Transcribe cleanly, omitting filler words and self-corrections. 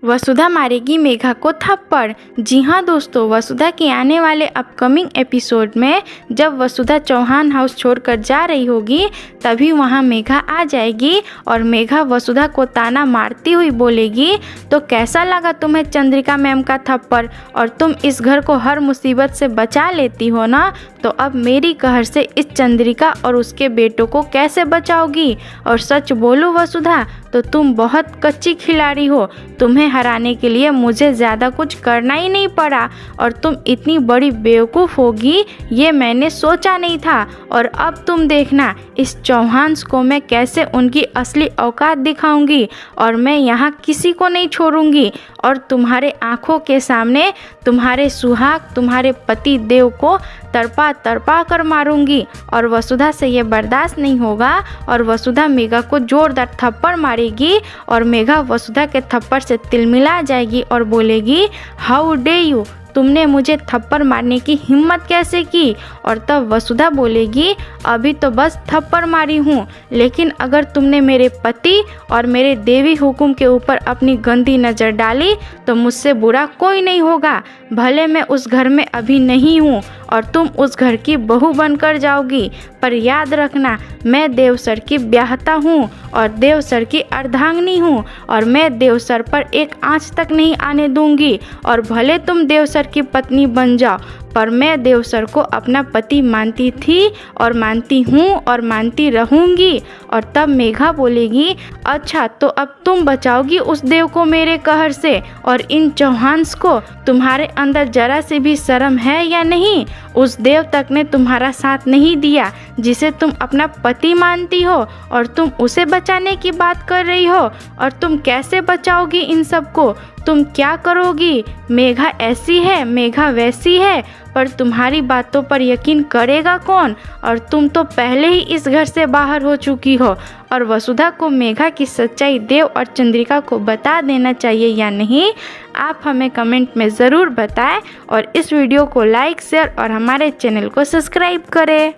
वसुधा मारेगी मेघा को थप्पड़। जी हाँ दोस्तों, वसुधा के आने वाले अपकमिंग एपिसोड में जब वसुधा चौहान हाउस छोड़कर जा रही होगी तभी वहाँ मेघा आ जाएगी और मेघा वसुधा को ताना मारती हुई बोलेगी, तो कैसा लगा तुम्हें चंद्रिका मैम का थप्पड़, और तुम इस घर को हर मुसीबत से बचा लेती हो ना, तो अब मेरी कहर से इस चंद्रिका और उसके बेटों को कैसे बचाओगी। और सच बोलो वसुधा, तो तुम बहुत कच्ची खिलाड़ी हो, तुम्हें हराने के लिए मुझे ज़्यादा कुछ करना ही नहीं पड़ा और तुम इतनी बड़ी बेवकूफ़ होगी ये मैंने सोचा नहीं था। और अब तुम देखना इस चौहान को मैं कैसे उनकी असली औकात दिखाऊंगी और मैं यहाँ किसी को नहीं छोड़ूंगी और तुम्हारे आँखों के सामने तुम्हारे सुहाग तुम्हारे पति देव को तड़पा तड़पा कर मारूंगी। और वसुधा से ये बर्दाश्त नहीं होगा और वसुधा मेघा को जोरदार थप्पड़ मारेगी और मेघा वसुधा के थप्पड़ से तिलमिला जाएगी और बोलेगी, हाउ डे यू, तुमने मुझे थप्पड़ मारने की हिम्मत कैसे की। और तब वसुधा बोलेगी, अभी तो बस थप्पड़ मारी हूँ, लेकिन अगर तुमने मेरे पति और मेरे देवी हुकुम के ऊपर अपनी गंदी नज़र डाली तो मुझसे बुरा कोई नहीं होगा। भले मैं उस घर में अभी नहीं हूँ और तुम उस घर की बहू बनकर जाओगी, पर याद रखना मैं देवसर की ब्याहता हूँ और देवसर की अर्धांगिनी हूँ और मैं देवसर पर एक आँच तक नहीं आने दूंगी। और भले तुम देवसर की पत्नी बन जाओ, पर मैं देवसर को अपना पति मानती थी और मानती हूँ और मानती रहूँगी। और तब मेघा बोलेगी, अच्छा तो अब तुम बचाओगी उस देव को मेरे कहर से और इन चौहान्स को। तुम्हारे अंदर जरा सी भी शर्म है या नहीं। उस देव तक ने तुम्हारा साथ नहीं दिया जिसे तुम अपना पति मानती हो और तुम उसे बचाने की बात कर रही हो। और तुम कैसे बचाओगी इन सबको, तुम क्या करोगी। मेघा ऐसी है, मेघा वैसी है, पर तुम्हारी बातों पर यकीन करेगा कौन। और तुम तो पहले ही इस घर से बाहर हो चुकी हो। और वसुधा को मेघा की सच्चाई देव और चंद्रिका को बता देना चाहिए या नहीं, आप हमें कमेंट में ज़रूर बताएं और इस वीडियो को लाइक शेयर और हमारे चैनल को सब्सक्राइब करें।